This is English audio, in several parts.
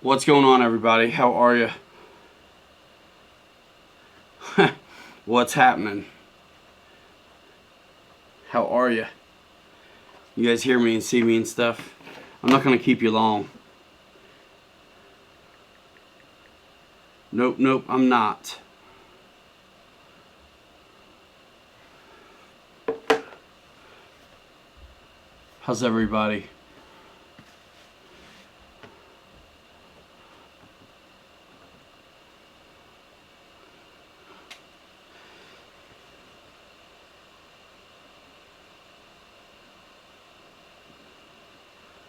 What's going on, everybody? How are you? What's happening? How are you? You guys hear me and see me and stuff? I'm not going to keep you long. Nope, I'm not. How's everybody?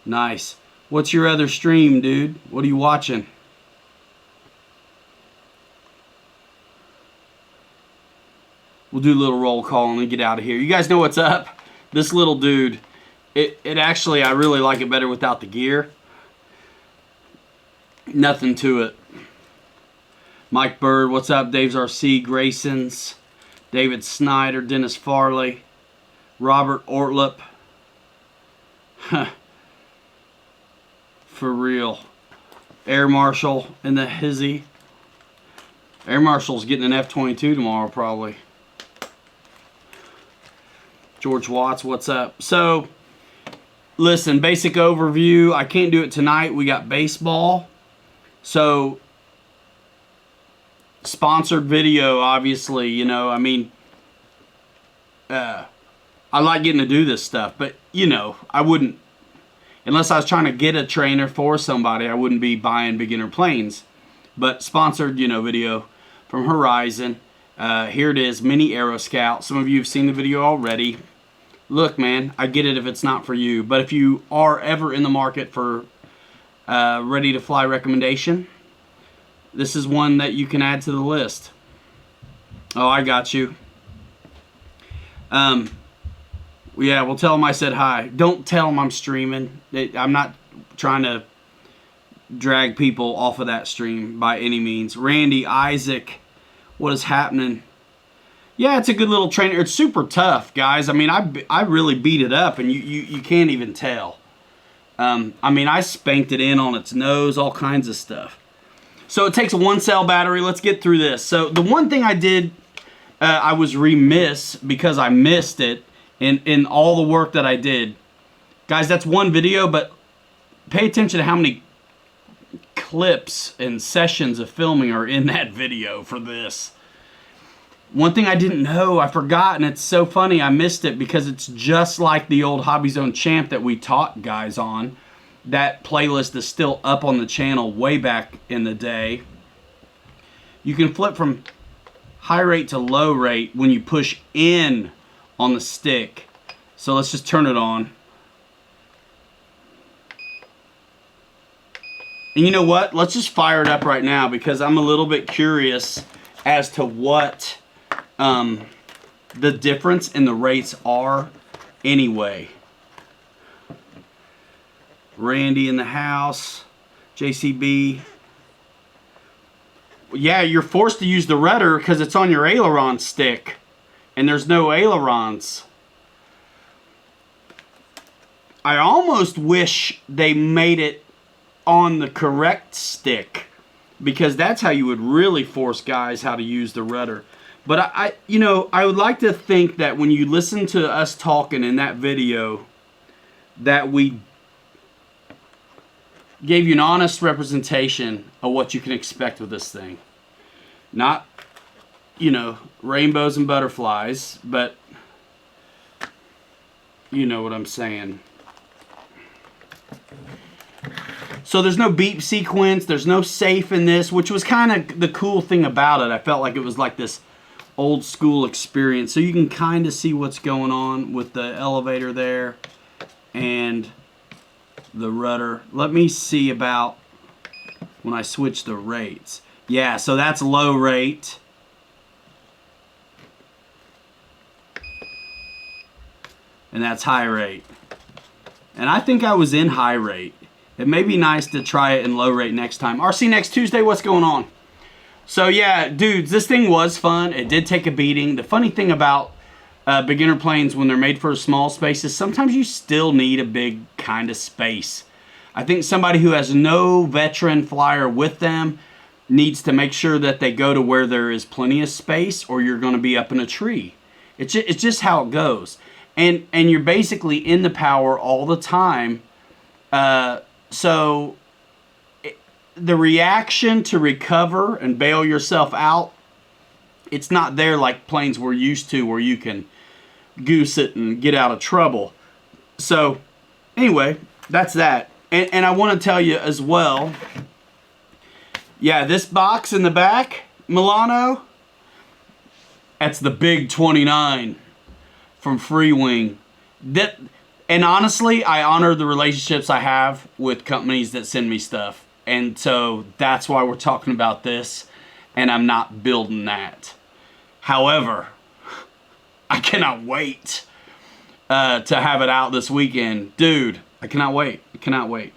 Nice. What's your other stream, dude? What are you watching? We'll do a little roll call and then get out of here. You guys know what's up? This little dude, it actually, I really like it better without the gear. Nothing to it. Mike Bird, what's up? Dave's RC, Grayson's, David Snyder, Dennis Farley, Robert Ortlup. Huh. For real. Air Marshal in the hizzy. Air Marshal's getting an F-22 tomorrow, probably. George Watts, what's up? So, listen, basic overview. I can't do it tonight. We got baseball. So, sponsored video, obviously, you know, I mean, I like getting to do this stuff, but, you know, I wouldn't, unless I was trying to get a trainer for somebody, I wouldn't be buying beginner planes. But sponsored, you know, video from Horizon. Here it is, mini AeroScout. Some of you have seen the video already. Look, man, I get it if it's not for you. But if you are ever in the market for ready to fly recommendation, this is one that you can add to the list. Oh, I got you. Yeah, well, tell them I said hi. Don't tell them I'm streaming. I'm not trying to drag people off of that stream by any means. Randy, Isaac, what is happening? Yeah, it's a good little trainer. It's super tough, guys. I mean, I really beat it up, and you can't even tell. I mean, I spanked it in on its nose, all kinds of stuff. So it takes a 1-cell battery. Let's get through this. So the one thing I did, I was remiss because I missed it in all the work that I did. Guys, that's one video, but pay attention to how many clips and sessions of filming are in that video for this. One thing I didn't know, I forgot, and it's so funny, I missed it because it's just like the old Hobby Zone Champ that we taught guys on. That playlist is still up on the channel way back in the day. You can flip from high rate to low rate when you push in on the stick. So let's just turn it on. And you know what? Let's just fire it up right now because I'm a little bit curious as to what the difference in the rates are anyway. Randy in the house. JCB. Yeah, you're forced to use the rudder because it's on your aileron stick. And there's no ailerons. I almost wish they made it on the correct stick, because that's how you would really force guys how to use the rudder. But I you know, I would like to think that when you listen to us talking in that video, that we gave you an honest representation of what you can expect with this thing. Not, you know, rainbows and butterflies, but you know what I'm saying. So there's no beep sequence, there's no safe in this, which was kind of the cool thing about it. I felt like it was like this old school experience. So you can kind of see what's going on with the elevator there and the rudder. Let me see about when I switch the rates. Yeah, so that's low rate. And that's high rate. And I think I was in high rate. It may be nice to try it in low rate next time. RC next Tuesday, what's going on? So yeah, dudes, this thing was fun. It did take a beating. The funny thing about beginner planes when they're made for small spaces, sometimes you still need a big kind of space. I think somebody who has no veteran flyer with them needs to make sure that they go to where there is plenty of space, or you're going to be up in a tree. It's just how it goes. And you're basically in the power all the time. So the reaction to recover and bail yourself out, it's not there like planes we're used to where you can goose it and get out of trouble. So anyway, that's that. And I want to tell you as well, yeah, this box in the back, Milano, that's the big 29 from Freewing. And honestly, I honor the relationships I have with companies that send me stuff. And so that's why we're talking about this, and I'm not building that. However, I cannot wait to have it out this weekend. Dude, I cannot wait. I cannot wait.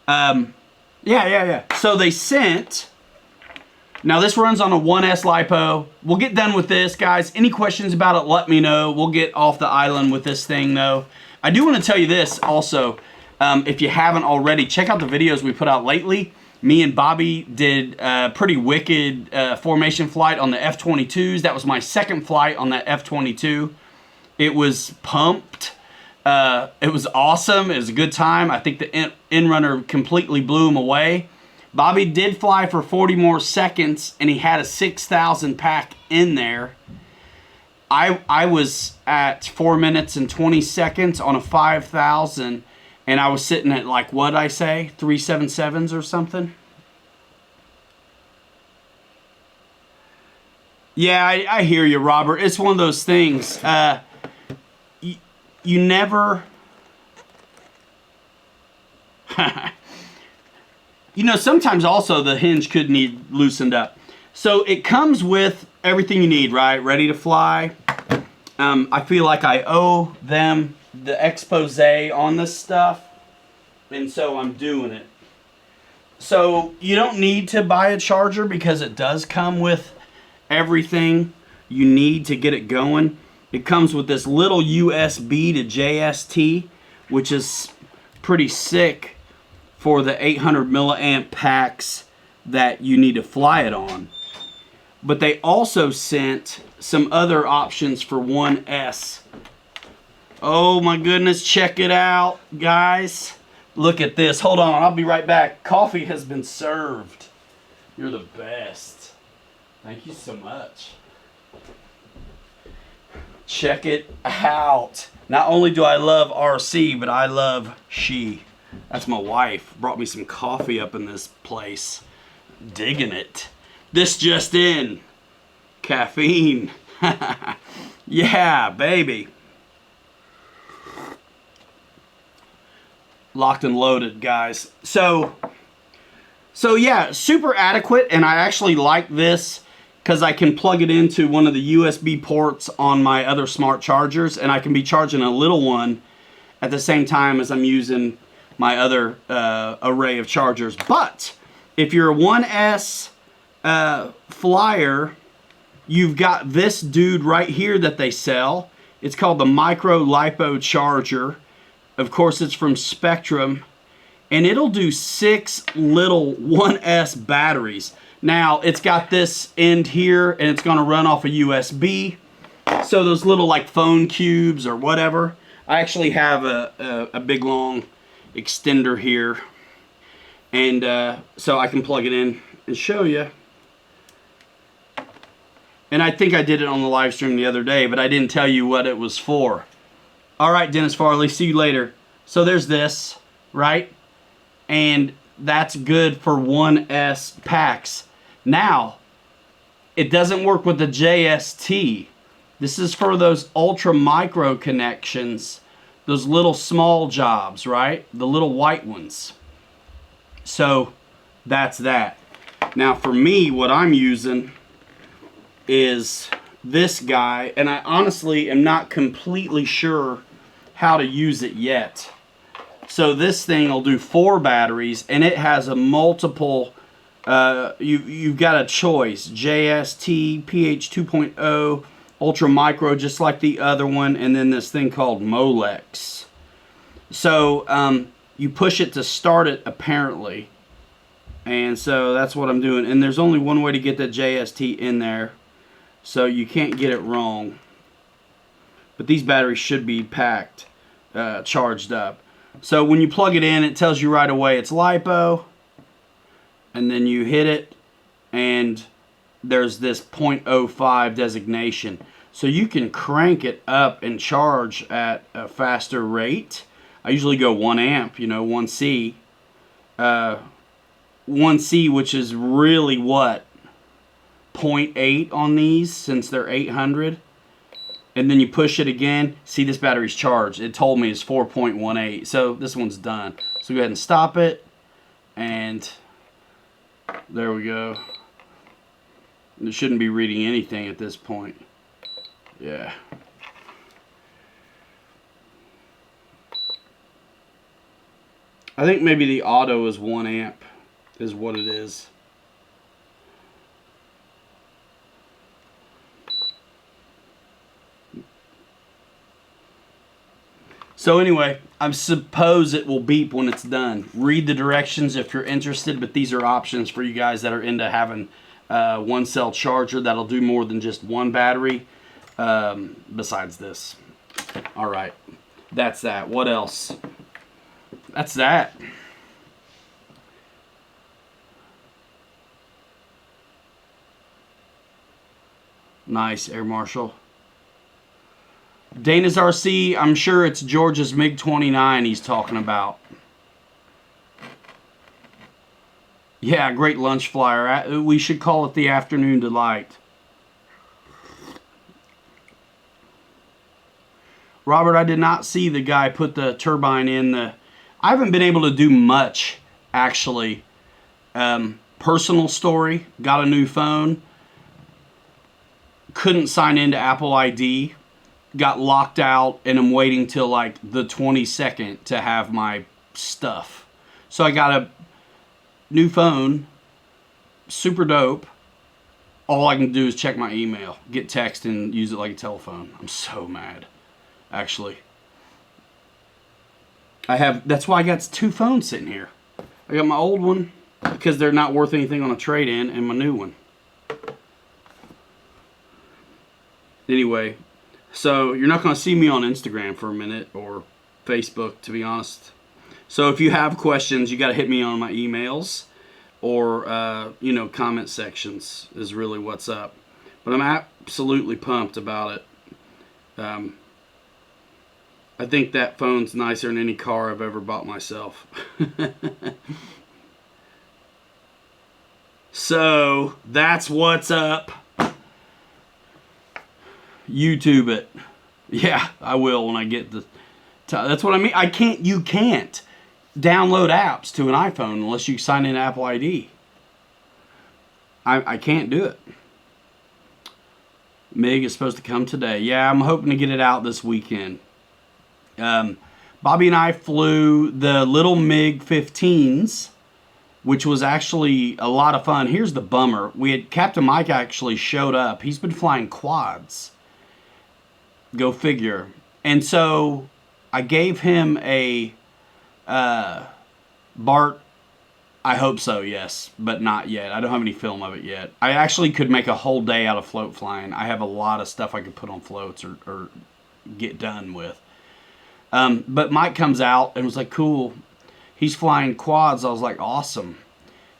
Yeah. So they sent... Now this runs on a 1S LiPo. We'll get done with this, guys. Any questions about it, let me know. We'll get off the island with this thing, though. I do want to tell you this also. If you haven't already, check out the videos we put out lately. Me and Bobby did a pretty wicked formation flight on the F-22s. That was my second flight on that F-22. It was pumped. It was awesome. It was a good time. I think the in-runner completely blew him away. Bobby did fly for 40 more seconds, and he had a 6,000 pack in there. I was at 4 minutes and 20 seconds on a 5,000, and I was sitting at, like, what'd I say? 377s or something? Yeah, I hear you, Robert. It's one of those things. You never... You know, sometimes also the hinge could need loosened up. So it comes with everything you need, right? Ready to fly. I feel like I owe them the expose on this stuff, and so I'm doing it. So you don't need to buy a charger because it does come with everything you need to get it going. It comes with this little USB to JST, which is pretty sick for the 800 milliamp packs that you need to fly it on. But they also sent some other options for 1S. Oh my goodness, check it out, guys. Look at this. Hold on, I'll be right back. Coffee has been served. You're the best. Thank you so much. Check it out. Not only do I love RC, but I love she. That's my wife. Brought me some coffee up in this place. Digging it. This just in. Caffeine. Yeah, baby. Locked and loaded, guys. So yeah, super adequate, and I actually like this because I can plug it into one of the USB ports on my other smart chargers, and I can be charging a little one at the same time as I'm using my other array of chargers. But if you're a 1S flyer, you've got this dude right here that they sell. It's called the Micro LiPo Charger. Of course, it's from Spectrum, and it'll do 6 little 1S batteries. Now, it's got this end here, and it's gonna run off a USB. So those little like phone cubes or whatever. I actually have a big long extender here, and so I can plug it in and show you. And I think I did it on the live stream the other day, but I didn't tell you what it was for. All right, Dennis Farley, see you later. So there's this, right? And that's good for 1S packs. Now, it doesn't work with the JST. This is for those ultra micro connections, those little small jobs, right? The little white ones. So that's that. Now for me, what I'm using is this guy, and I honestly am not completely sure how to use it yet. So this thing will do 4 batteries, and it has a multiple, you've got a choice, JST, PH 2.0, ultra micro, just like the other one, and then this thing called Molex. So you push it to start it, apparently. And so that's what I'm doing. And there's only one way to get the JST in there, so you can't get it wrong. But these batteries should be packed, charged up. So when you plug it in, it tells you right away it's LiPo. And then you hit it, and there's this 0.05 designation. So you can crank it up and charge at a faster rate. I usually go 1 amp, you know, 1C. 1C, which is really what? 0.8 on these, since they're 800. And then you push it again. See, this battery's charged. It told me it's 4.18. So this one's done. So go ahead and stop it. And there we go. It shouldn't be reading anything at this point. Yeah. I think maybe the auto is 1 amp is what it is. So anyway, I suppose it will beep when it's done. Read the directions if you're interested, but these are options for you guys that are into having one cell charger that'll do more than just one battery besides this. All right, that's that. What else? That's that. Nice, Air Marshal. Dana's RC, I'm sure it's George's MiG-29 he's talking about. Yeah, great lunch flyer. We should call it the Afternoon Delight. Robert, I did not see the guy put the turbine in the... I haven't been able to do much, actually. Personal story, got a new phone. Couldn't sign into Apple ID. Got locked out, and I'm waiting till like the 22nd to have my stuff. So I got a new phone, super dope. All I can do is check my email, get text, and use it like a telephone. I'm so mad, actually. That's why I got 2 phones sitting here. I got my old one because they're not worth anything on a trade-in, and my new one. Anyway. So you're not going to see me on Instagram for a minute, or Facebook, to be honest. So if you have questions, you got to hit me on my emails or, you know, comment sections is really what's up. But I'm absolutely pumped about it. I think that phone's nicer than any car I've ever bought myself. So that's what's up. YouTube it. Yeah, I will when I get the... That's what I mean. You can't download apps to an iPhone unless you sign in Apple ID. I can't do it. MiG is supposed to come today. Yeah, I'm hoping to get it out this weekend. Bobby and I flew the little MiG-15s, which was actually a lot of fun. Here's the bummer. Captain Mike actually showed up. He's been flying quads. Go figure. And so I gave him a Bart. I hope so, yes, but not yet. I don't have any film of it yet. I actually could make a whole day out of float flying. I have a lot of stuff I could put on floats or get done with. But Mike comes out and was like, cool. He's flying quads. I was like, awesome.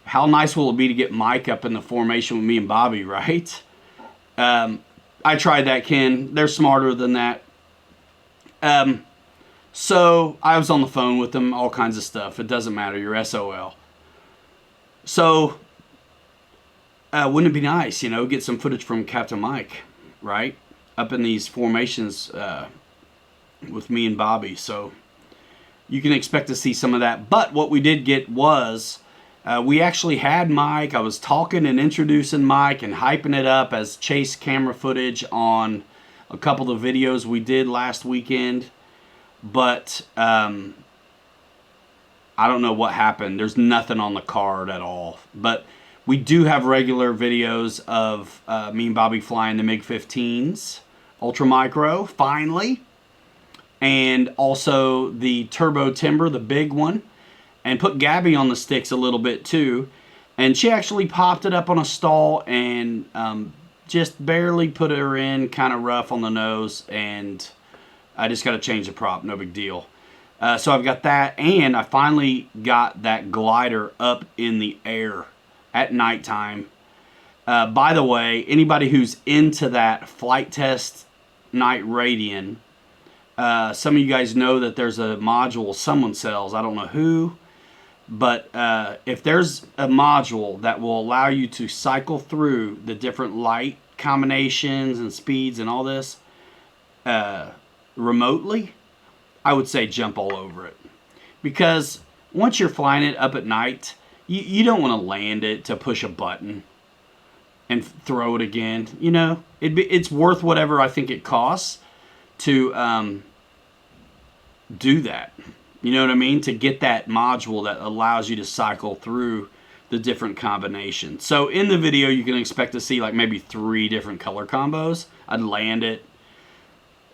How nice will it be to get Mike up in the formation with me and Bobby, right? I tried that, Ken. They're smarter than that. So I was on the phone with them, all kinds of stuff. It doesn't matter. You're SOL. So wouldn't it be nice, you know, get some footage from Captain Mike, right? Up in these formations with me and Bobby. So you can expect to see some of that. But what we did get was... we actually had Mike. I was talking and introducing Mike and hyping it up as chase camera footage on a couple of videos we did last weekend. But I don't know what happened. There's nothing on the card at all. But we do have regular videos of me and Bobby flying the MiG-15s, Ultra Micro, finally. And also the Turbo Timber, the big one. and put Gabby on the sticks a little bit too. And she actually popped it up on a stall and just barely put her in, kind of rough on the nose. And I just got to change the prop, no big deal. So I've got that, and I finally got that glider up in the air at nighttime. By the way, anybody who's into that flight test night Radian, some of you guys know that there's a module someone sells. I don't know who. But if there's a module that will allow you to cycle through the different light combinations and speeds and all this remotely, I would say jump all over it. Because once you're flying it up at night, you don't want to land it to push a button and throw it again. You know, it's worth whatever I think it costs to do that. You know what I mean? To get that module that allows you to cycle through the different combinations. So in the video, you can expect to see like maybe 3 different color combos. I'd land it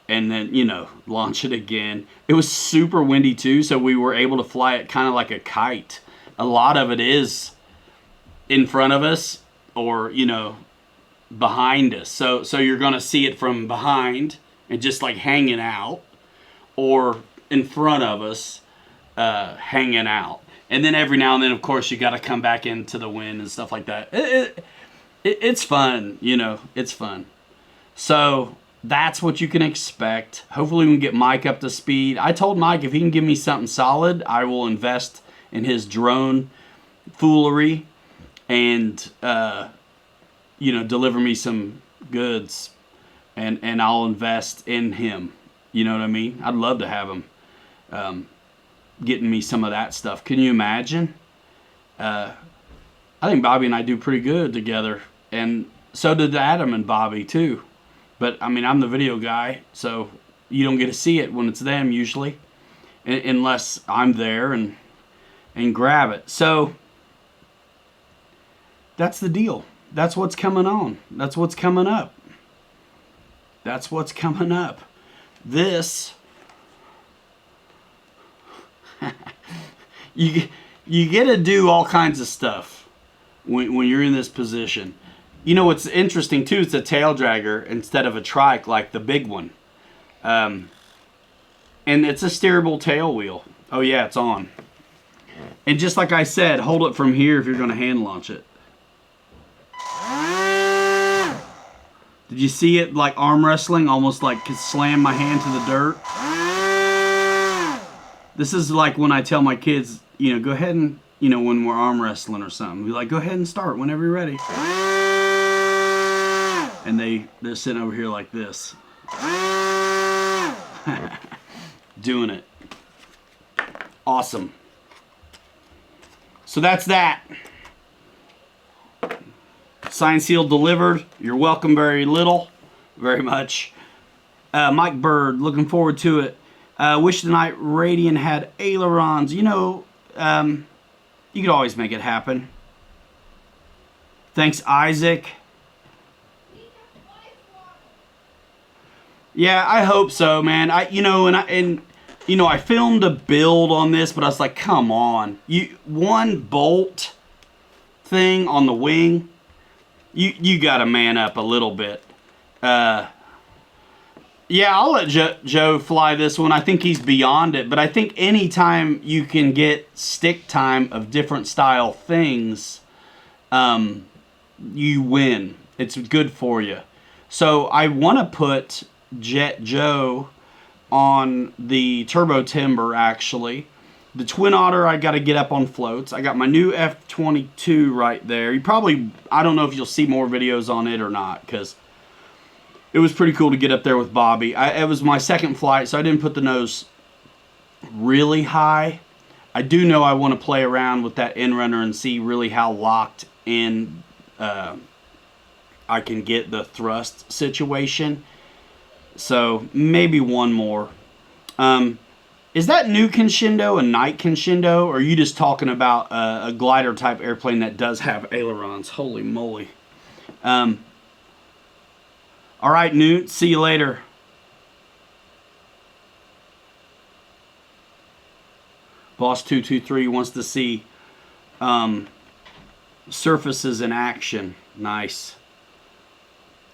and then, you know, launch it again. It was super windy too, so we were able to fly it kind of like a kite. A lot of it is in front of us or, you know, behind us. So you're going to see it from behind and just like hanging out, or in front of us hanging out. And then every now and then, of course, you got to come back into the wind and stuff like that. It's fun, you know, it's fun. So that's what you can expect. Hopefully we can get Mike up to speed. I told Mike if he can give me something solid, I will invest in his drone foolery and, you know, deliver me some goods, and I'll invest in him. You know what I mean? I'd love to have him getting me some of that stuff. Can you imagine? I think Bobby and I do pretty good together, and so did Adam and Bobby too. But I mean, I'm the video guy, so you don't get to see it when it's them usually, unless I'm there and grab it. So that's the deal. That's what's coming on. That's what's coming up. That's what's coming up. This, you get to do all kinds of stuff when you're in this position. You know what's interesting too? It's a tail dragger instead of a trike like the big one, and it's a steerable tail wheel. Oh yeah, it's on. And just like I said, hold it from here if you're going to hand launch it. Did you see it like arm wrestling? Almost like slam my hand to the dirt. This is like when I tell my kids, you know, go ahead and, you know, when we're arm wrestling or something, be like, go ahead and start whenever you're ready. And they're sitting over here like this. Doing it. Awesome. So that's that. Signed, sealed, delivered. You're welcome very much. Mike Bird, looking forward to it. Wish the Night Radian had ailerons. You know, you could always make it happen. Thanks, Isaac. Yeah, I hope so, man. I filmed a build on this, but I was like, come on. One bolt thing on the wing. You got to man up a little bit. Yeah, I'll let Joe fly this one. I think he's beyond it. But I think anytime you can get stick time of different style things, you win. It's good for you. So I want to put Jet Joe on the Turbo Timber, actually. The Twin Otter, I got to get up on floats. I got my new F-22 right there. I don't know if you'll see more videos on it or not, because it was pretty cool to get up there with Bobby. It was my second flight, so I didn't put the nose really high. I do know I want to play around with that in-runner and see really how locked in I can get the thrust situation. So maybe one more. Is that new Conshindo a night Conshindo, or are you just talking about a glider type airplane that does have ailerons? Holy moly. All right, Newt. See you later. Boss 223 wants to see surfaces in action. Nice.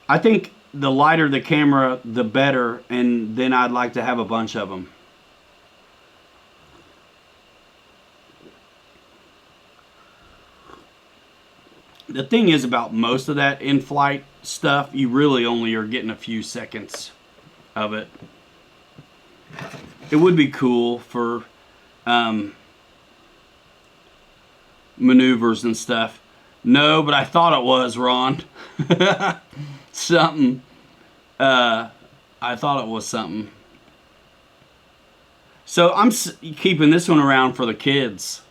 I think the lighter the camera, the better, and then I'd like to have a bunch of them. The thing is about most of that in-flight stuff, you really only are getting a few seconds of it. It would be cool for maneuvers and stuff. No, but I thought it was, Ron. Something. I thought it was something. So I'm keeping this one around for the kids.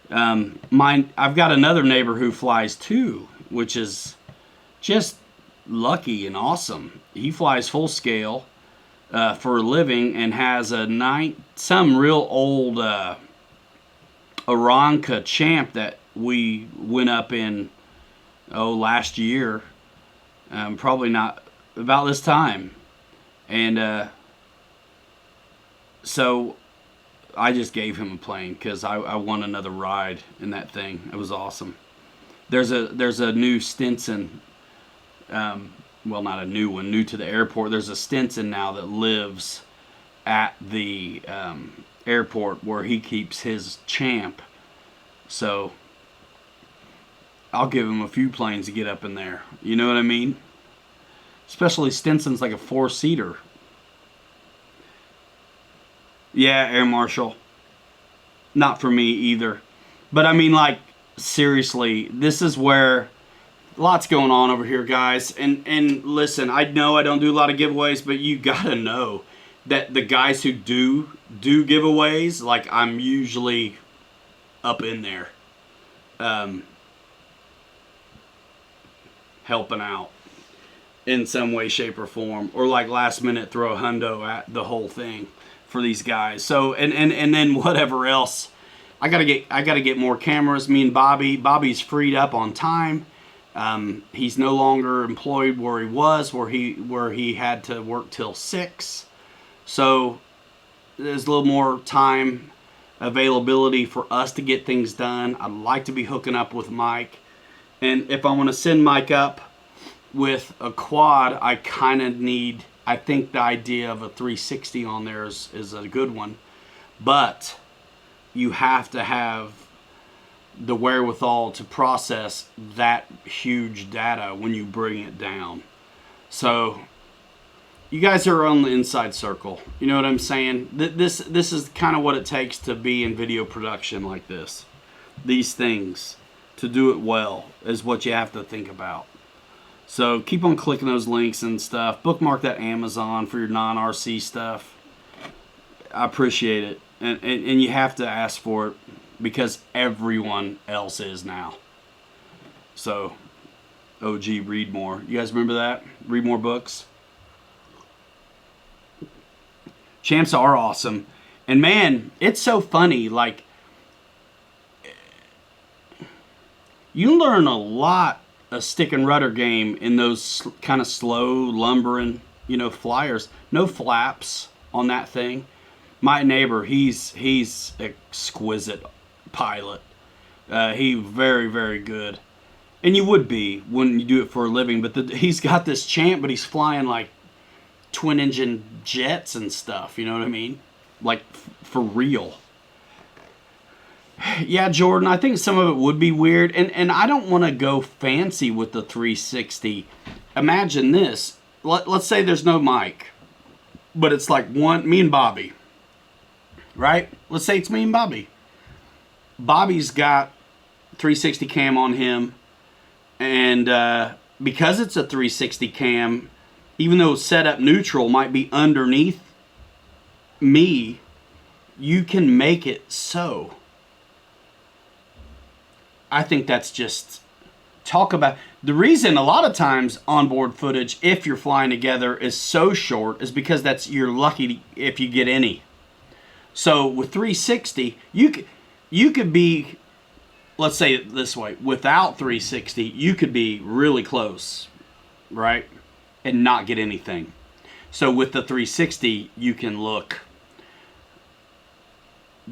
I've got another neighbor who flies too, which is just lucky and awesome. He flies full scale for a living and has some real old Aranca Champ that we went up in last year, probably not about this time, and so I just gave him a plane because I won another ride in that thing. It was awesome. There's a new Stinson, well, not a new one, new to the airport. There's a Stinson now that lives at the airport where he keeps his Champ. So I'll give him a few planes to get up in there. You know what I mean? Especially Stinson's like a 4-seater. Yeah, Air Marshal. Not for me either. But I mean, like, seriously, this is where lots going on over here, guys. And listen, I know I don't do a lot of giveaways, but you gotta know that the guys who do giveaways, like, I'm usually up in there helping out in some way, shape, or form. Or like last minute throw a hundo at the whole thing for these guys. So and then whatever else. I gotta get more cameras. Me and Bobby's freed up on time. He's no longer employed where he was, where he had to work till 6. So there's a little more time availability for us to get things done. I'd like to be hooking up with Mike, and if I want to send Mike up with a quad, I kind of need. I think the idea of a 360 on there is a good one, but you have to have the wherewithal to process that huge data when you bring it down. So you guys are on the inside circle. You know what I'm saying? This is kind of what it takes to be in video production like this. These things, to do it well, is what you have to think about. So keep on clicking those links and stuff. Bookmark that Amazon for your non-RC stuff. I appreciate it. And you have to ask for it because everyone else is now. So, OG, read more. You guys remember that? Read more books. Champs are awesome. And man, it's so funny. Like, you learn a lot of stick and rudder game in those kind of slow, lumbering, flyers. No flaps on that thing. My neighbor, he's exquisite pilot. He very, very good. And you would be when you do it for a living. But he's got this Champ, but he's flying like twin engine jets and stuff. You know what I mean? Like for real. Yeah, Jordan, I think some of it would be weird. And I don't want to go fancy with the 360. Imagine this. Let's say there's no mic. But it's like me and Bobby. Right? Let's say it's me and Bobby. Bobby's got 360 cam on him. And because it's a 360 cam, even though set up neutral might be underneath me, you can make it so. I think that's just talk about the reason a lot of times onboard footage, if you're flying together, is so short is because you're lucky if you get any. So with 360, you could be, let's say it this way, without 360, you could be really close, right? And not get anything. So with the 360, you can look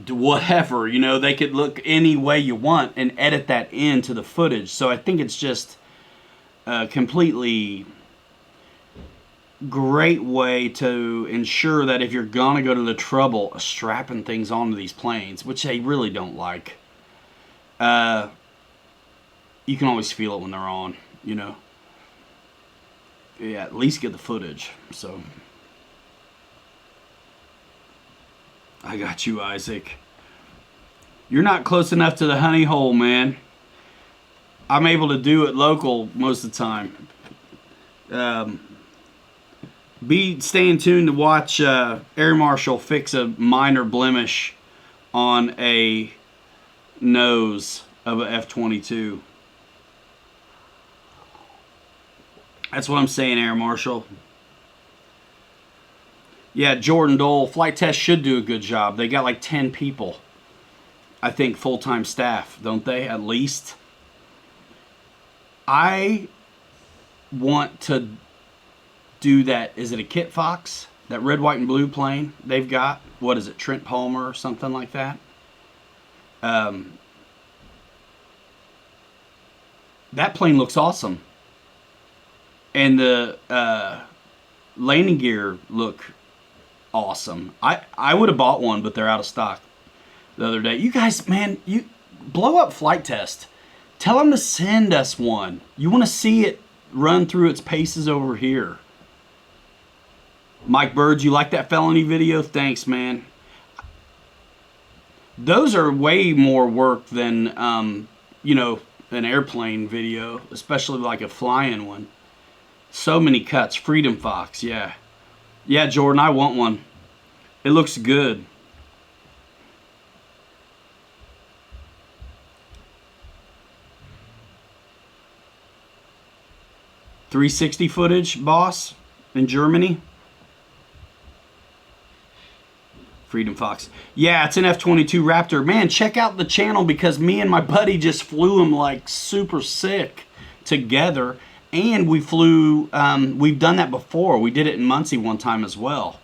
whatever, you know, they could look any way you want and edit that into the footage. So I think it's just a completely great way to ensure that if you're gonna go to the trouble of strapping things onto these planes, which they really don't like, you can always feel it when they're on, you know. Yeah, at least get the footage. So I got you, Isaac. You're not close enough to the honey hole, man. I'm able to do it local most of the time. Be staying tuned to watch Air Marshal fix a minor blemish on a nose of a F-22. That's what I'm saying, Air Marshal. Yeah, Jordan Dole, Flight Test should do a good job. They got like 10 people, I think, full-time staff, don't they, at least? I want to do that. Is it a Kit Fox? That red, white, and blue plane they've got? What is it, Trent Palmer or something like that? That plane looks awesome. And the landing gear look awesome. I would have bought one, but they're out of stock the other day. You guys, man, you blow up Flight Test. Tell them to send us one. You want to see it run through its paces over here. Mike Bird, you like that felony video? Thanks, man. Those are way more work than, you know, an airplane video, especially like a flying one. So many cuts. Freedom Fox, yeah. Yeah, Jordan, I want one. It looks good. .360 footage, boss, in Germany. Freedom Fox. Yeah, it's an F-22 Raptor. Man, check out the channel because me and my buddy just flew him like super sick together. And we flew, we've done that before. We did it in Muncie one time as well,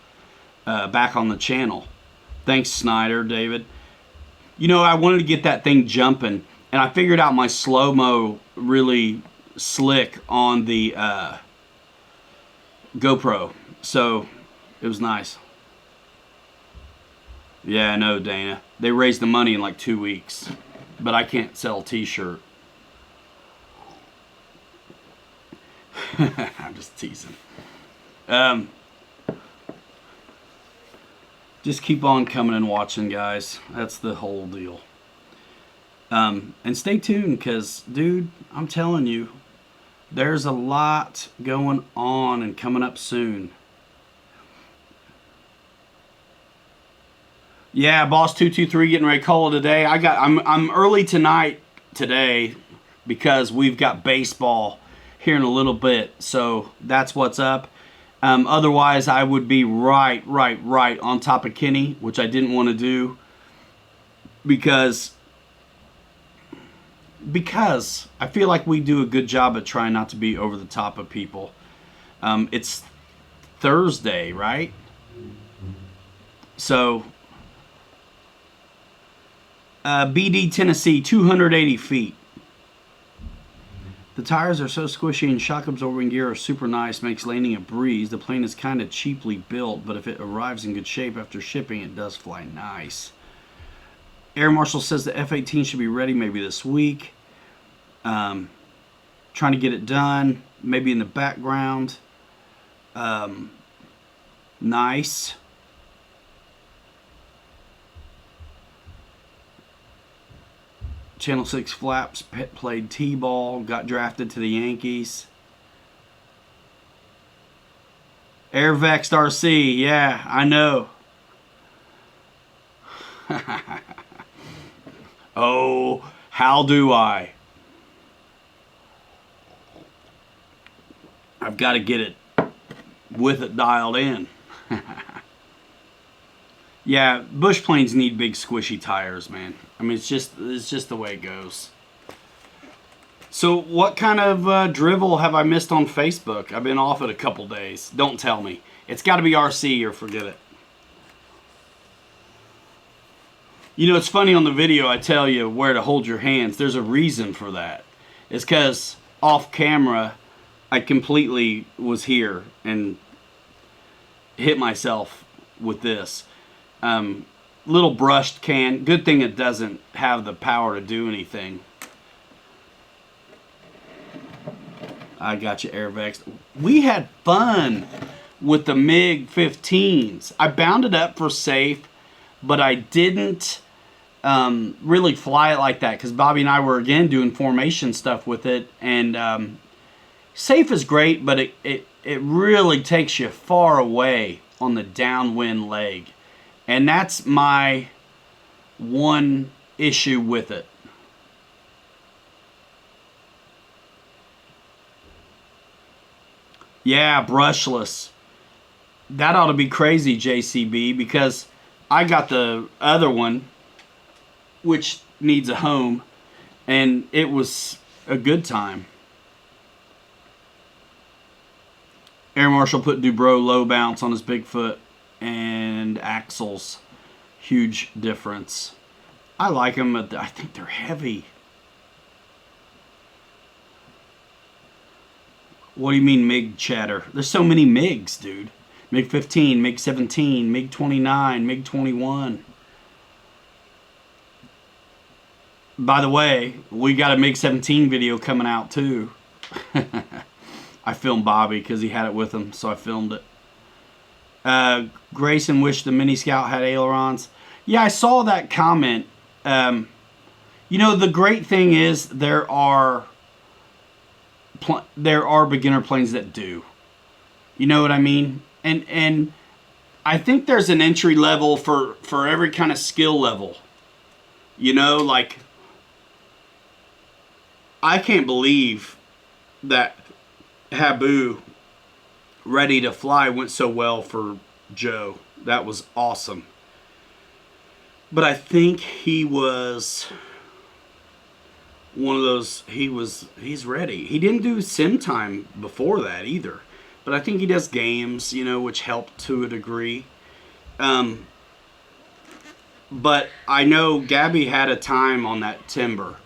back on the channel. Thanks, Snyder, David. You know, I wanted to get that thing jumping, and I figured out my slow-mo really slick on the GoPro. So, it was nice. Yeah, I know, Dana. They raised the money in like 2 weeks, but I can't sell a t-shirt. I'm just teasing. Just keep on coming and watching, guys. That's the whole deal. And stay tuned, because, dude, I'm telling you, there's a lot going on and coming up soon. Yeah, Boss 223 getting ready to call it today. I'm early tonight today because we've got baseball here in a little bit, so that's what's up. Otherwise, I would be right on top of Kenny, which I didn't want to do because I feel like we do a good job at trying not to be over the top of people. It's Thursday, right? So, BD Tennessee, 280 feet. The tires are so squishy and shock absorbing gear are super nice, makes landing a breeze. The plane is kind of cheaply built, but if it arrives in good shape after shipping, it does fly nice. Air Marshal says the F-18 should be ready maybe this week. Trying to get it done, maybe in the background. Nice. Channel 6 Flaps played T-ball, got drafted to the Yankees. Airvexed RC, yeah, I know. Oh, how do I? I've got to get it with it dialed in. Yeah, bush planes need big squishy tires, man. I mean, it's just the way it goes. So what kind of drivel have I missed on Facebook? I've been off it a couple days. Don't tell me. It's got to be RC or forget it. You know, it's funny on the video I tell you where to hold your hands. There's a reason for that. It's because off camera, I completely was here and hit myself with this. Little brushed can. Good thing it doesn't have the power to do anything. I got you, Airvex. We had fun with the MiG-15s. I bound it up for safe, but I didn't really fly it like that because Bobby and I were again doing formation stuff with it. And safe is great, but it really takes you far away on the downwind leg. And that's my one issue with it. Yeah, brushless. That ought to be crazy, JCB, because I got the other one, which needs a home, and it was a good time. Air Marshal put Dubrow low bounce on his Bigfoot and axles. Huge difference. I like them, but I think they're heavy. What do you mean MiG chatter? There's so many MiGs, dude. MiG-15, MiG-17, MiG-29, MiG-21. By the way, we got a MiG-17 video coming out too. I filmed Bobby because he had it with him, so I filmed it. Grayson wished the Mini Scout had ailerons. Yeah, I saw that comment. You know, the great thing is there are beginner planes that do. You know what I mean? And I think there's an entry level for every kind of skill level. You know, like, I can't believe that Habu Ready to Fly went so well for Joe. That was awesome. But I think he was one of those, he's ready. He didn't do sim time before that either. But I think he does games, you know, which helped to a degree. But I know Gabby had a time on that timber.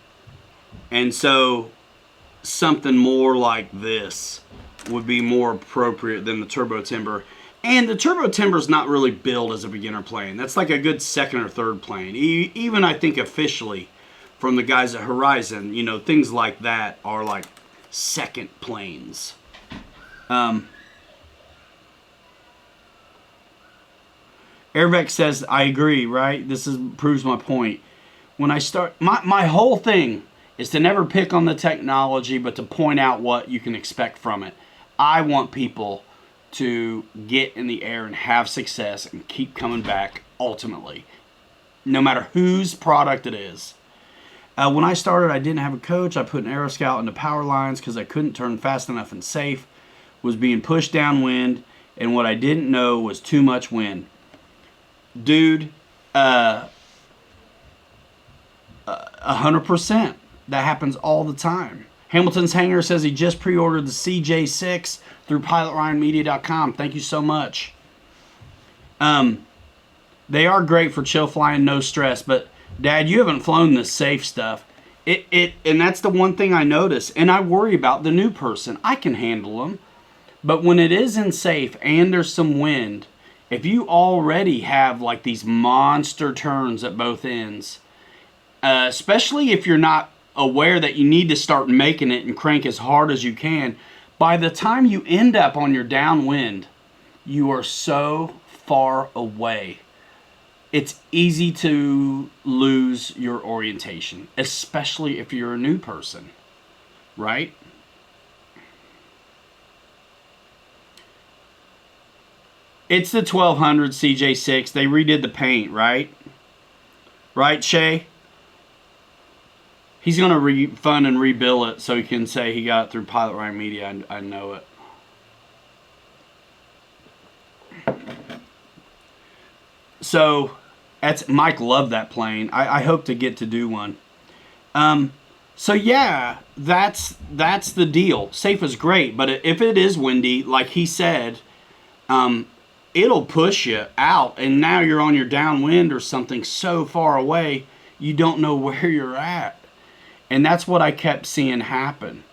And so something more like this would be more appropriate than the turbo timber. And the turbo timber is not really built as a beginner plane. That's like a good second or third plane. Even I think officially from the guys at Horizon, you know, things like that are like second planes. Airvex says, I agree, right? This proves my point. When I start, my whole thing is to never pick on the technology, but to point out what you can expect from it. I want people to get in the air and have success and keep coming back ultimately, no matter whose product it is. When I started, I didn't have a coach. I put an AeroScout into power lines because I couldn't turn fast enough and safe. Was being pushed downwind, and what I didn't know was too much wind. Dude, 100%. That happens all the time. Hamilton's Hanger says he just pre-ordered the CJ6 through pilotryanmedia.com. Thank you so much. They are great for chill flying, no stress, but Dad, you haven't flown this safe stuff. And that's the one thing I notice, and I worry about the new person. I can handle them, but when it is in safe and there's some wind, if you already have like these monster turns at both ends, especially if you're not aware that you need to start making it and crank as hard as you can, by the time you end up on your downwind, you are so far away. It's easy to lose your orientation, especially if you're a new person, right? It's the 1200 CJ6. They redid the paint, right? Right, Shay? He's going to refund and rebuild it so he can say he got it through Pilot Ryan Media. I know it. So, Mike loved that plane. I hope to get to do one. So yeah, that's the deal. Safe is great, but if it is windy, like he said, it'll push you out, and now you're on your downwind or something so far away, you don't know where you're at. And that's what I kept seeing happen.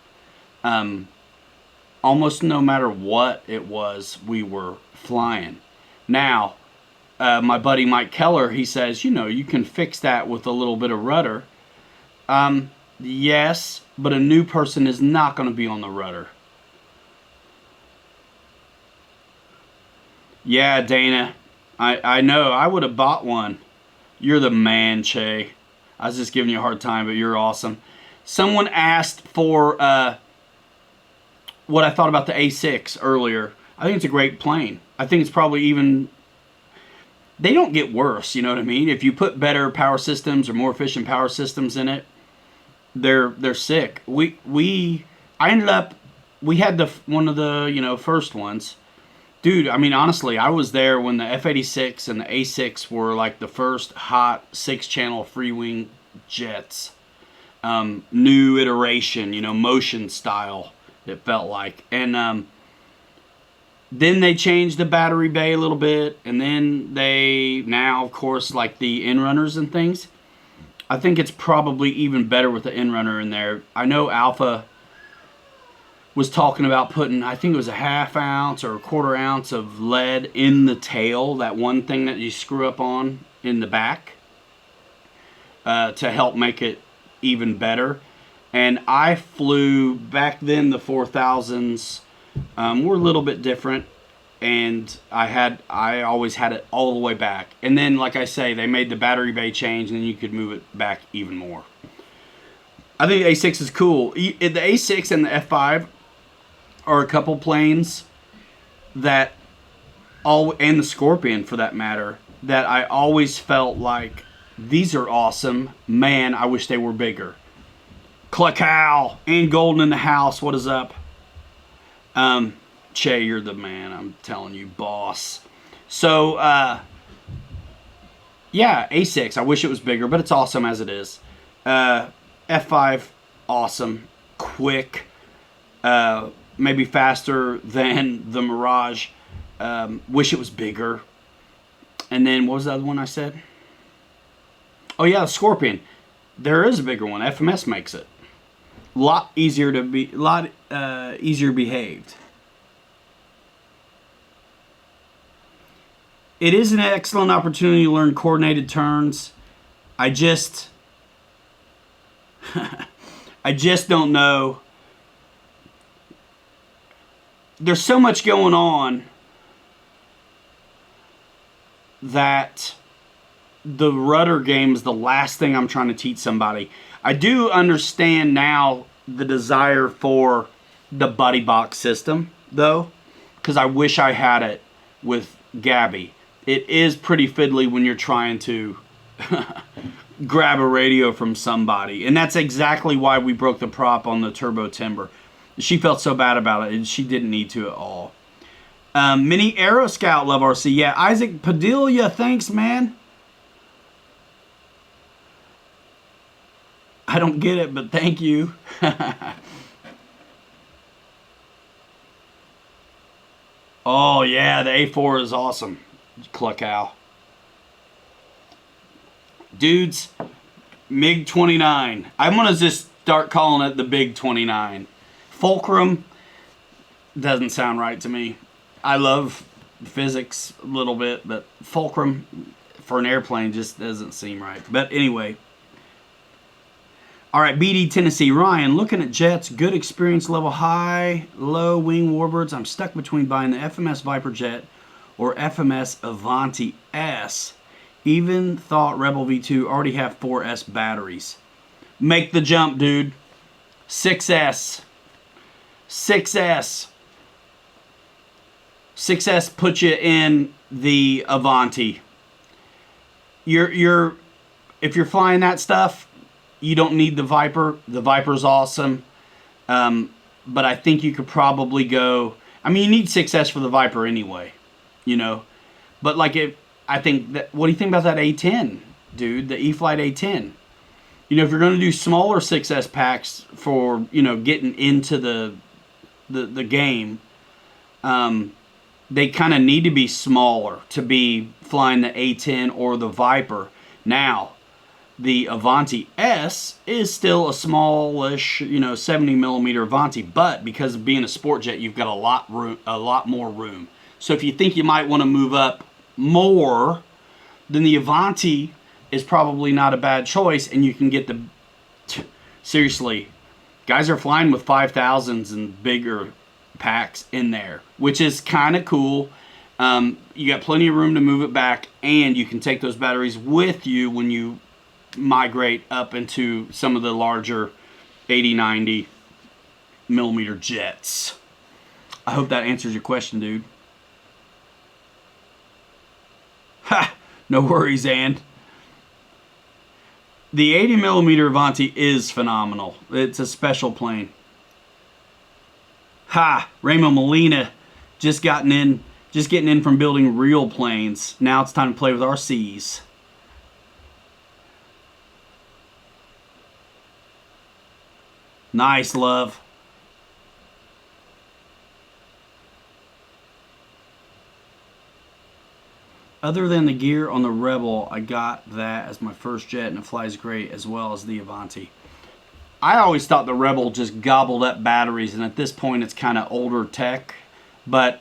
Almost no matter what it was, we were flying. Now, my buddy Mike Keller, he says, you can fix that with a little bit of rudder. Yes, but a new person is not going to be on the rudder. Yeah, Dana, I know. I would have bought one. You're the man, Che. I was just giving you a hard time, but you're awesome. Someone asked for what I thought about the A6 earlier. I think it's a great plane. I think it's probably even... They don't get worse, you know what I mean? If you put better power systems or more efficient power systems in it, they're sick. We had one of the first ones. Dude, I mean, honestly, I was there when the F-86 and the A6 were like the first hot 6-channel free-wing jets. New iteration, motion style, it felt like. And then they changed the battery bay a little bit. And then now, of course, like the Inrunners and things. I think it's probably even better with the Inrunner in there. I know Alpha was talking about putting, I think it was a 1/2 ounce or a 1/4 ounce of lead in the tail, that one thing that you screw up on in the back, to help make it even better. And I flew, back then the 4000s were a little bit different, and I always had it all the way back. And then, like I say, they made the battery bay change, and then you could move it back even more. I think the A6 is cool. The A6 and the F5 are a couple planes that and the Scorpion for that matter, that I always felt like, these are awesome. Man, I wish they were bigger. Cluckow and Golden in the house. What is up? Che, you're the man. I'm telling you, boss. So, yeah, A6. I wish it was bigger, but it's awesome as it is. F5, awesome. Quick. Maybe faster than the Mirage. Wish it was bigger. And then, what was the other one I said? Oh, yeah, the Scorpion. There is a bigger one. FMS makes it. A lot easier behaved. It is an excellent opportunity to learn coordinated turns. I just don't know. There's so much going on that the rudder game is the last thing I'm trying to teach somebody. I do understand now the desire for the buddy box system, though, because I wish I had it with Gabby. It is pretty fiddly when you're trying to grab a radio from somebody. And that's exactly why we broke the prop on the Turbo Timber. She felt so bad about it, and she didn't need to at all. Mini AeroScout, love RC. Yeah, Isaac Padilla, thanks, man. I don't get it, but thank you. Oh, yeah, the A4 is awesome. Cluckow. Dudes, MiG-29. I'm going to just start calling it the Big 29. Fulcrum doesn't sound right to me. I love physics a little bit, but Fulcrum for an airplane just doesn't seem right. But anyway. All right, BD Tennessee. Ryan, looking at jets, good experience level, high, low wing warbirds. I'm stuck between buying the FMS Viper jet or FMS Avanti S. Even thought Rebel V2 already have 4S batteries. Make the jump, dude. 6S. 6S. 6S puts you in the Avanti. If you're flying that stuff, you don't need the Viper. The Viper's awesome. But I think you could probably go... I mean, you need 6S for the Viper anyway. You know? But like, I think that... What do you think about that A10, dude? The E-flite A10. You know, if you're going to do smaller 6S packs for, getting into the game, they kind of need to be smaller to be flying the A10 or the Viper. Now, the Avanti S is still a smallish, 70 millimeter Avanti, but because of being a sport jet, you've got a lot more room. So if you think you might want to move up more, then the Avanti is probably not a bad choice, and you can get the... Seriously, guys are flying with 5,000s and bigger packs in there, which is kind of cool. You got plenty of room to move it back, and you can take those batteries with you when you migrate up into some of the larger 80, 90 millimeter jets. I hope that answers your question, dude. Ha! No worries, and the 80 millimeter Avanti is phenomenal. It's a special plane. Ha! Raymond Molina just getting in from building real planes. Now it's time to play with RCs. Nice, love. Other than the gear on the Rebel, I got that as my first jet, and it flies great, as well as the Avanti. I always thought the Rebel just gobbled up batteries, and at this point it's kind of older tech. But,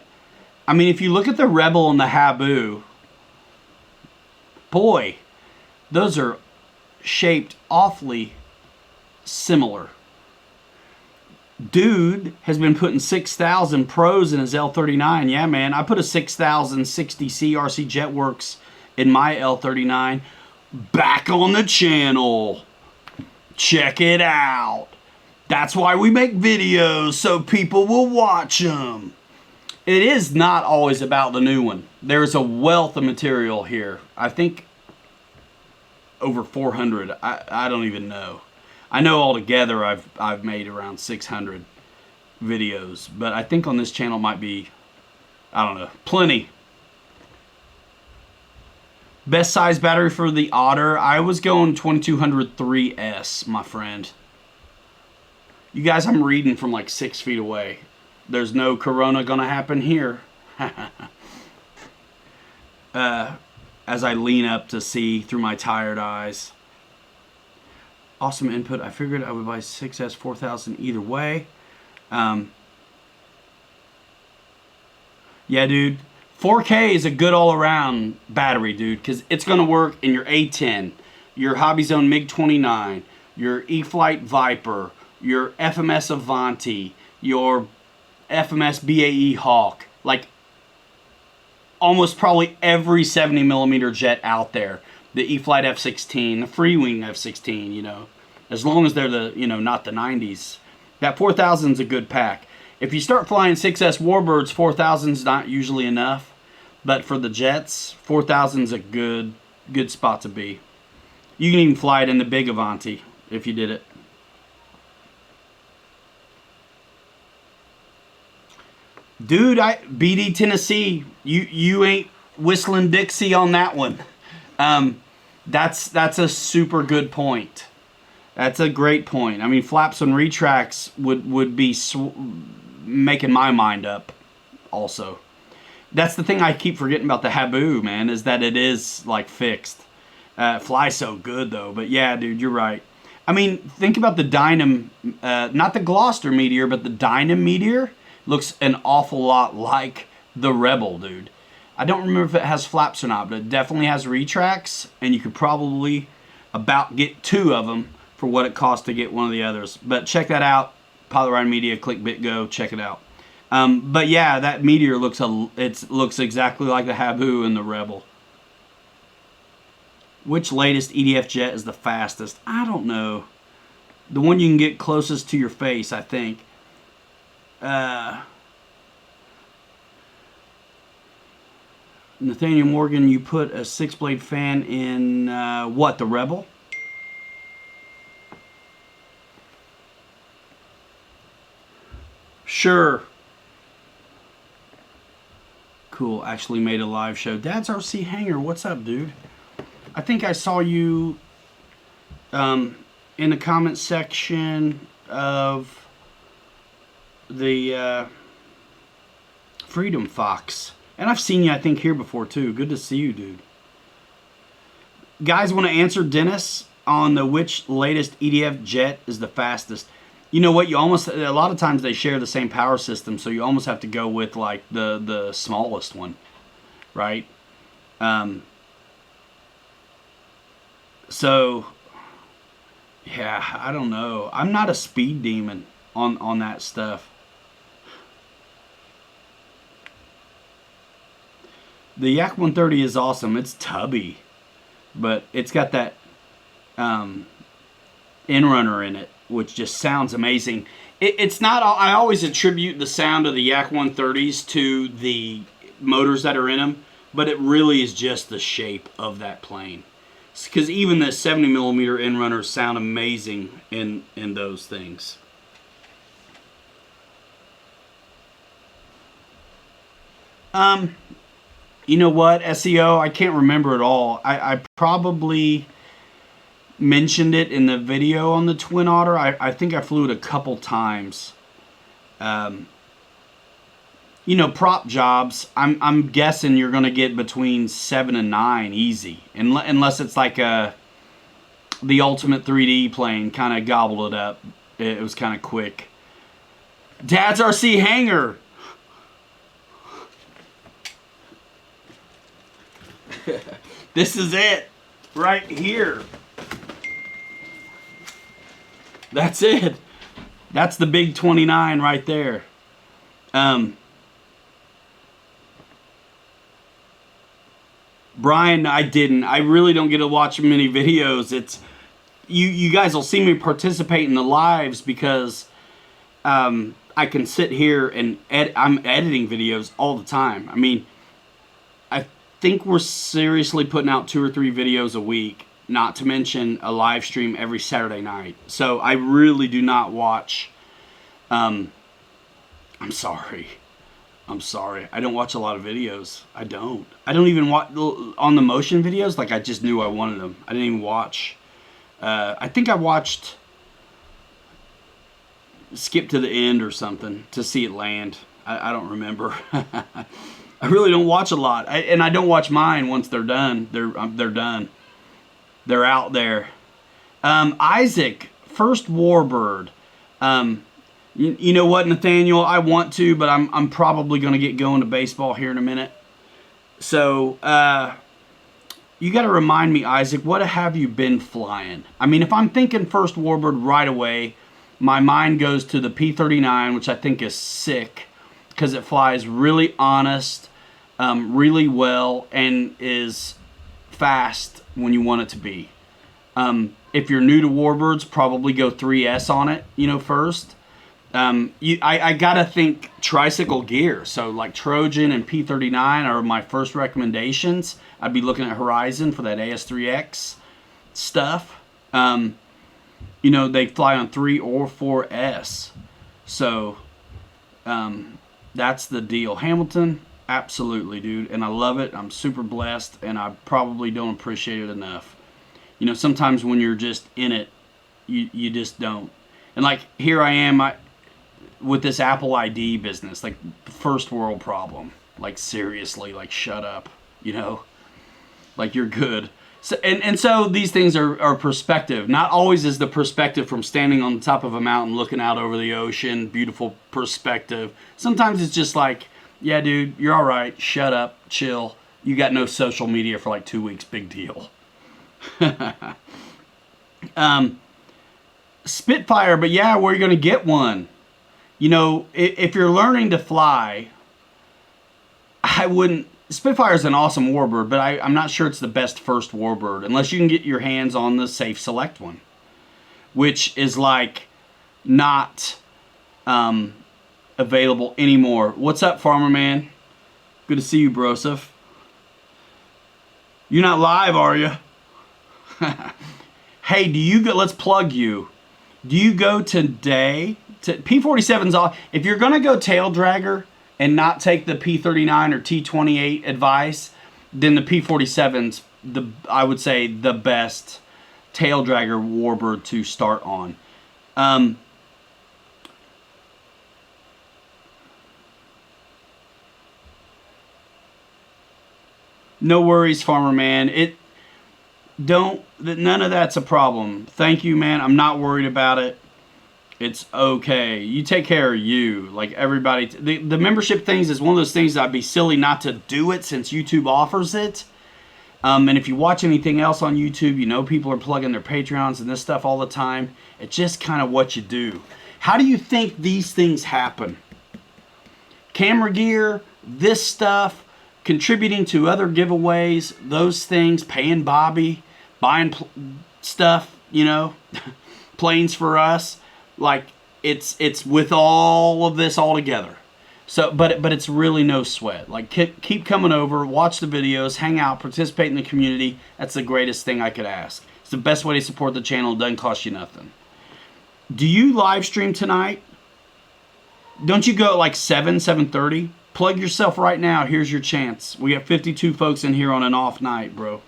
I mean, if you look at the Rebel and the Habu, boy, those are shaped awfully similar. Dude has been putting 6,000 pros in his L39. Yeah, man, I put a 6,060 CRC Jetworks in my L39. Back on the channel. Check it out. That's why we make videos, so people will watch them. It is not always about the new one. There's a wealth of material here. I think over 400. I don't even know. I know altogether I've made around 600 videos, but I think on this channel might be, I don't know, plenty. Best size battery for the Otter, I was going 2200 3S, my friend. You guys, I'm reading from like 6 feet away. There's no corona gonna happen here. As I lean up to see through my tired eyes. Awesome input. I figured I would buy 6S 4000 either way. Yeah, dude. 4K is a good all-around battery, dude, because it's going to work in your A10, your Hobby Zone MiG-29, your E-Flite Viper, your FMS Avanti, your FMS BAE Hawk. Like, almost probably every 70 millimeter jet out there. The E-Flite F-16, the Freewing F-16, as long as they're the, not the 90s. That 4000 is a good pack. If you start flying 6S Warbirds, 4000 is not usually enough. But for the jets, 4000 is a good spot to be. You can even fly it in the big Avanti if you did it. Dude, BD Tennessee, you ain't whistling Dixie on that one. That's a super good point. That's a great point. I mean, flaps and retracts would be making my mind up also. That's the thing I keep forgetting about the Habu, man, is that it is like fixed. It flies so good though, but yeah, dude, you're right. I mean, think about the Dynam, not the Gloucester Meteor, but the Dynam Meteor looks an awful lot like the Rebel, dude. I don't remember if it has flaps or not, but it definitely has retracts, and you could probably about get 2 of them for what it costs to get one of the others. But check that out. Pilot Ride Media, click BitGo, check it out. But yeah, that Meteor looks exactly like the Habu and the Rebel. Which latest EDF jet is the fastest? I don't know. The one you can get closest to your face, I think. Nathaniel Morgan, you put a 6-blade fan in what, the Rebel? Sure. Cool, actually made a live show. Dad's RC Hangar, what's up, dude? I think I saw you in the comment section of the Freedom Fox. And I've seen you, I think, here before too. Good to see you, dude. Guys, want to answer Dennis on the which latest EDF jet is the fastest? You know what? You almost, a lot of times they share the same power system, so you almost have to go with like the smallest one, right? So yeah, I don't know. I'm not a speed demon on that stuff. The Yak 130 is awesome. It's tubby, but it's got that in-runner in it, which just sounds amazing. It's not. I always attribute the sound of the Yak 130s to the motors that are in them, but it really is just the shape of that plane. Because even the 70mm in-runners sound amazing in those things. You know what, SEO? I can't remember at all. I probably mentioned it in the video on the Twin Otter. I think I flew it a couple times. You know, prop jobs, I'm guessing you're going to get between 7 and 9 easy. Unless it's like the Ultimate 3D plane kind of gobbled it up. It was kind of quick. Dad's RC hangar. This is it. Right here. That's it. That's the big 29 right there. Brian, I didn't. I really don't get to watch many videos. It's you guys will see me participate in the lives because I can sit here and I'm editing videos all the time. I mean, I think we're seriously putting out 2 or 3 videos a week, not to mention a live stream every Saturday night. So I really do not watch. I'm sorry. I don't watch a lot of videos. I don't even watch on the motion videos. Like, I just knew I wanted them. I didn't even watch. I think I watched Skip to the End or something to see it land. I don't remember. I really don't watch a lot. And I don't watch mine once they're done. They're done. They're out there. Isaac, first Warbird. You know what, Nathaniel? I want to, but I'm probably going to get going to baseball here in a minute. So, you got to remind me, Isaac, what have you been flying? I mean, if I'm thinking first Warbird right away, my mind goes to the P-39, which I think is sick because it flies really honest, really well, and is fast when you want it to be. If you're new to Warbirds, probably go 3S on it, first. I gotta think tricycle gear. So like Trojan and P-39 are my first recommendations. I'd be looking at Horizon for that AS3X stuff. They fly on 3 or 4S. So, that's the deal. Hamilton, absolutely, dude. And I love it. I'm super blessed, and I probably don't appreciate it enough. Sometimes when you're just in it, you just don't. And like, here I am, with this Apple ID business, like, first world problem. Like, seriously, like, shut up, like, you're good. So, and so these things are perspective. Not always is the perspective from standing on the top of a mountain looking out over the ocean, beautiful perspective. Sometimes it's just like, yeah, dude, you're all right, shut up, chill. You got no social media for like 2 weeks, big deal. Spitfire, but yeah, where are you going to get one? If you're learning to fly, I wouldn't. Spitfire is an awesome warbird, but I'm not sure it's the best first warbird unless you can get your hands on the Safe Select one, which is like not available anymore. What's up, Farmer Man? Good to see you, Broseph. You're not live, are you? Hey, do you go? Let's plug you. Do you go today? P-47's off. If you're gonna go tail dragger and not take the P-39 or T-28 advice, then the P-47's I would say the best tail dragger warbird to start on. No worries, farmer man. None of that's a problem. Thank you, man. I'm not worried about it. It's okay. You take care of you. Like everybody, the membership things is one of those things that I'd be silly not to do it since YouTube offers it. And if you watch anything else on YouTube, you know people are plugging their Patreons and this stuff all the time. It's just kind of what you do. How do you think these things happen? Camera gear, this stuff, contributing to other giveaways, those things, paying Bobby, buying stuff, you know, planes for us. Like it's with all of this all together. So, but it's really no sweat. Like keep coming over, watch the videos, hang out, participate in the community. That's the greatest thing I could ask. It's the best way to support the channel. It doesn't cost you nothing. Do you live stream tonight? Don't you go at like 7:30? Plug yourself right now. Here's your chance. We got 52 folks in here on an off night, bro.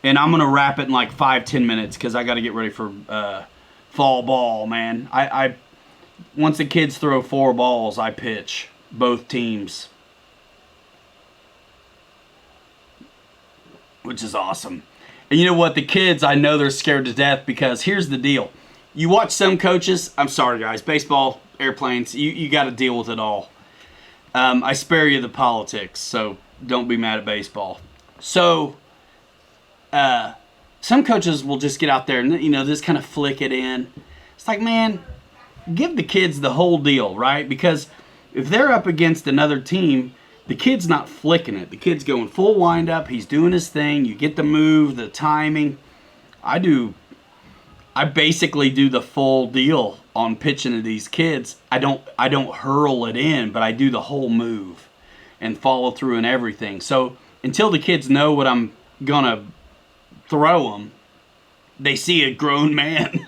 And I'm gonna wrap it in like 5-10 minutes because I got to get ready for fall ball, man. I once the kids throw 4 balls, I pitch both teams, which is awesome. And you know what? The kids, I know they're scared to death because here's the deal. You watch some coaches, I'm sorry guys, baseball, airplanes, you got to deal with it all. I spare you the politics, so don't be mad at baseball. So, some coaches will just get out there and, you know, just kind of flick it in. It's like, man, give the kids the whole deal, right? Because if they're up against another team, the kid's not flicking it. The kid's going full wind up. He's doing his thing. You get the move, the timing. I basically do the full deal on pitching to these kids. I don't hurl it in, but I do the whole move and follow through and everything. So until the kids know what I'm gonna throw them, they see a grown man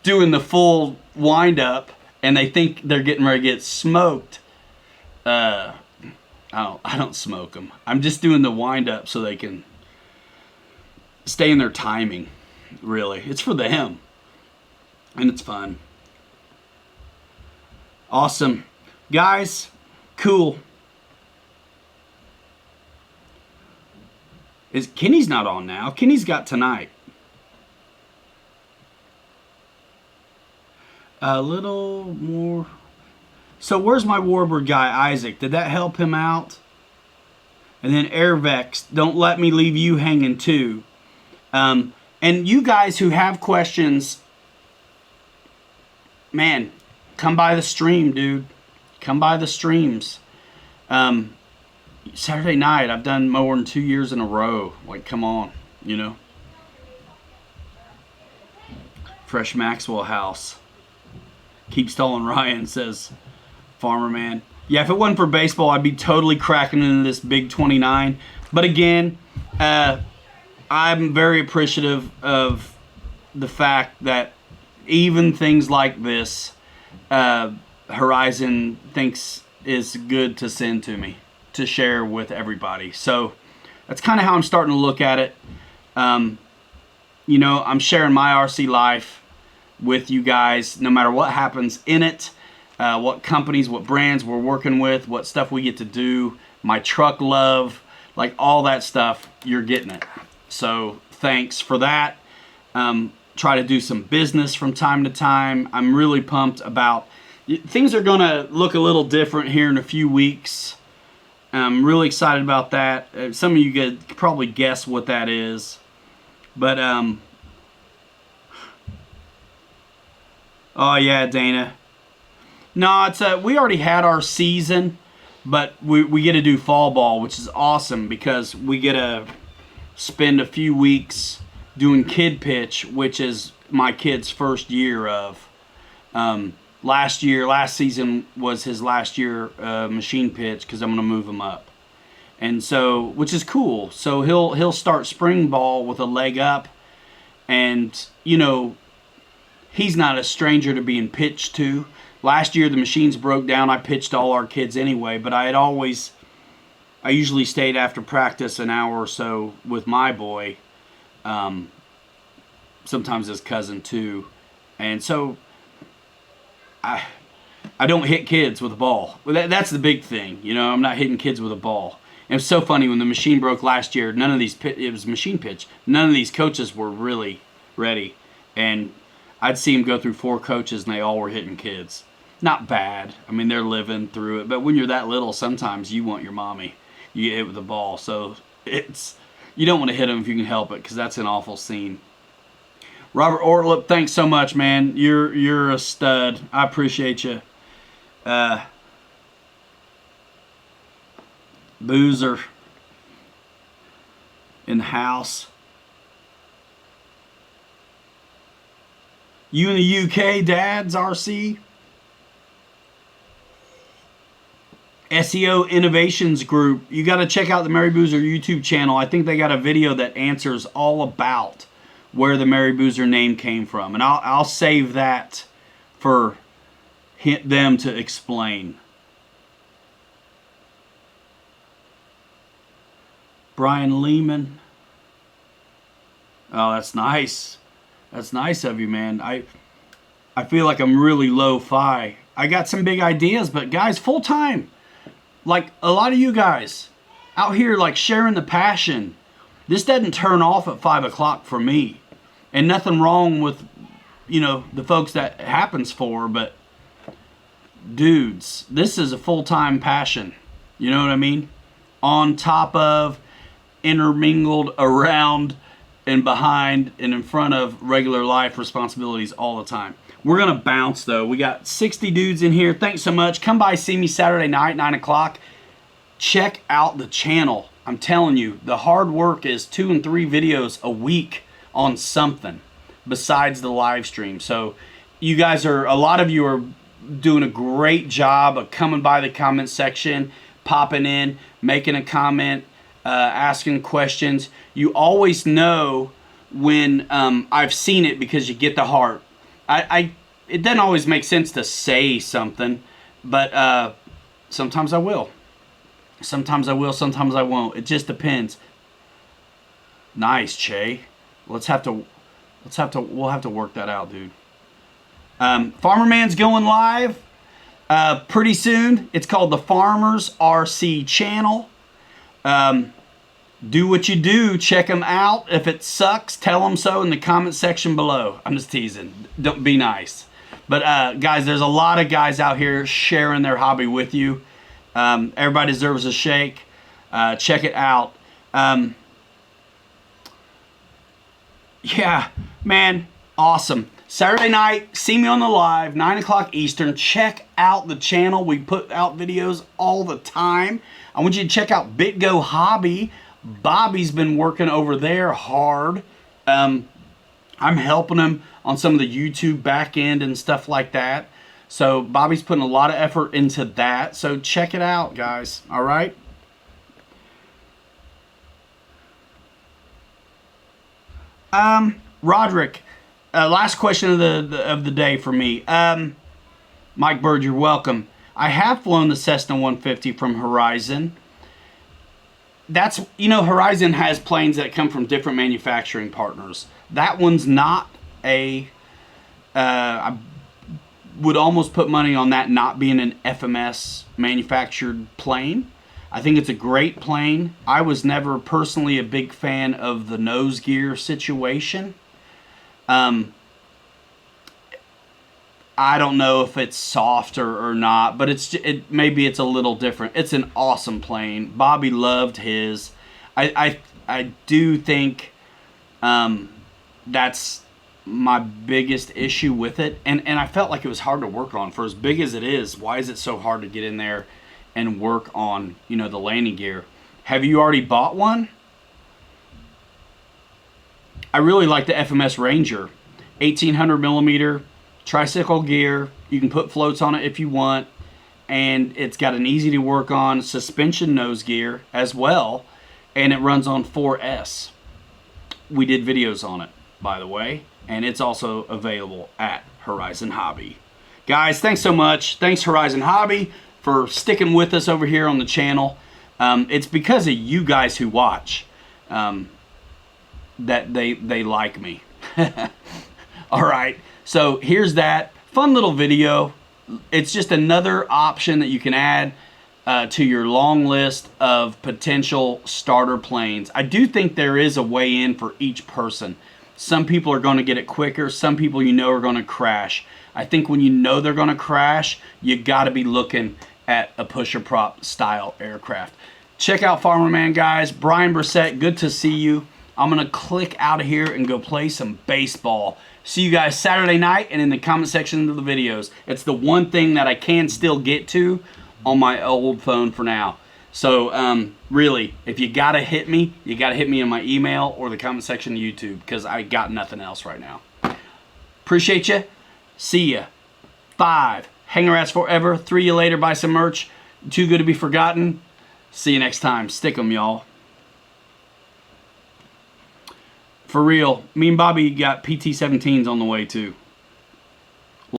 doing the full wind up and they think they're getting ready to get smoked. I don't smoke them. I'm just doing the wind up so they can stay in their timing. Really, it's for them, and it's fun. Awesome, guys. Cool. Kenny's not on now? Kenny's got tonight. A little more. So where's my Warbird guy, Isaac? Did that help him out? And then Airvex, don't let me leave you hanging too. And you guys who have questions, man, come by the stream, dude. Come by the streams. Saturday night, I've done more than 2 years in a row. Like, come on, you know. Fresh Maxwell House. Keep stalling Ryan, says Farmer Man. Yeah, if it wasn't for baseball, I'd be totally cracking into this big 29. But again, I'm very appreciative of the fact that even things like this, Horizon thinks is good to send to me, to share with everybody. So that's kind of how I'm starting to look at it. You know, I'm sharing my RC life with you guys, no matter what happens in it, what companies, what brands we're working with, what stuff we get to do, my truck love, like all that stuff, you're getting it. So thanks for that. Try to do some business from time to time. I'm really pumped about, things are gonna look a little different here in a few weeks. I'm really excited about that. Some of you could probably guess what that is, but oh yeah, Dana. No, it's we already had our season, but we get to do fall ball, which is awesome because we get to spend a few weeks doing kid pitch, which is my kid's first year of. Last season was his last year machine pitch because I'm gonna move him up, and so, which is cool. So he'll start spring ball with a leg up, and you know, he's not a stranger to being pitched to. Last year the machines broke down. I pitched all our kids anyway, but I usually stayed after practice an hour or so with my boy, sometimes his cousin too, and so I don't hit kids with a ball. Well, that's the big thing, you know. I'm not hitting kids with a ball. It was so funny when the machine broke last year. None of these it was machine pitch. None of these coaches were really ready, and I'd see them go through 4 coaches, and they all were hitting kids. Not bad. I mean, they're living through it. But when you're that little, sometimes you want your mommy. You get hit with the ball, so you don't want to hit them if you can help it, because that's an awful scene. Robert Ortlip, thanks so much, man. You're a stud. I appreciate you. Boozer in the house. You in the UK, Dads, RC? SEO Innovations Group. You got to check out the Mary Boozer YouTube channel. I think they got a video that answers all about where the Mary Boozer name came from. And I'll save that for them to explain. Brian Lehman. Oh, that's nice. That's nice of you, man. I feel like I'm really lo-fi. I got some big ideas, but guys, full time. Like a lot of you guys out here, like sharing the passion. This doesn't turn off at 5 o'clock for me. And nothing wrong with, the folks that it happens for, but dudes, this is a full-time passion. You know what I mean? On top of, intermingled around and behind and in front of regular life responsibilities all the time. We're going to bounce, though. We got 60 dudes in here. Thanks so much. Come by, see me Saturday night, 9 o'clock. Check out the channel. I'm telling you, the hard work is 2 and 3 videos a week on something besides the live stream. So you guys a lot of you are doing a great job of coming by the comment section, popping in, making a comment, asking questions. You always know when I've seen it because you get the heart. It doesn't always make sense to say something, but sometimes I will. Sometimes I will, sometimes I won't. It just depends. Nice, Che. We'll have to work that out, dude. Farmer Man's going live pretty soon. It's called the Farmers RC channel. Do what you do. Check them out. If it sucks, tell them so in the comment section below. I'm just teasing. Don't be nice. But guys, there's a lot of guys out here sharing their hobby with you. Everybody deserves a shake. Check it out. Yeah, man, awesome. Saturday night, see me on the live, 9 o'clock Eastern. Check out the channel. We put out videos all the time. I want you to check out BitGo Hobby. Bobby's been working over there hard. I'm helping him on some of the YouTube back end and stuff like that. So Bobby's putting a lot of effort into that. So check it out, guys. All right? Roderick, last question of the day for me. Mike Bird, you're welcome. I have flown the Cessna 150 from Horizon. That's, Horizon has planes that come from different manufacturing partners. That one's not I would almost put money on that not being an FMS manufactured plane. I think it's a great plane. I was never personally a big fan of the nose gear situation. I don't know if it's softer or not, but maybe it's a little different. It's an awesome plane. Bobby loved his. I do think that's my biggest issue with it, and I felt like it was hard to work on. For as big as it is, why is it so hard to get in there and work on, the landing gear? Have you already bought one? I really like the FMS Ranger, 1800 millimeter tricycle gear. You can put floats on it if you want, and it's got an easy to work on suspension nose gear as well, and it runs on 4S. We did videos on it, by the way, and it's also available at Horizon Hobby. Guys, thanks so much. Thanks, Horizon Hobby, for sticking with us over here on the channel. It's because of you guys who watch that they like me. All right, so here's that fun little video. It's just another option that you can add to your long list of potential starter planes. I do think there is a way in for each person. Some people are going to get it quicker. Some people you know are going to crash. I think when you know they're going to crash, you got to be looking at a pusher prop style aircraft. Check out Farmer Man, guys. Brian Brissett, good to see you. I'm going to click out of here and go play some baseball. See you guys Saturday night and in the comment section of the videos. It's the one thing that I can still get to on my old phone for now. So really, if you gotta hit me, you gotta hit me in my email or the comment section of YouTube, because I got nothing else right now. Appreciate you. See ya. 5. Hanger Rats forever. 3 you later. Buy some merch. Too good to be forgotten. See you next time. Stick 'em, y'all. For real, me and Bobby got PT-17s on the way too.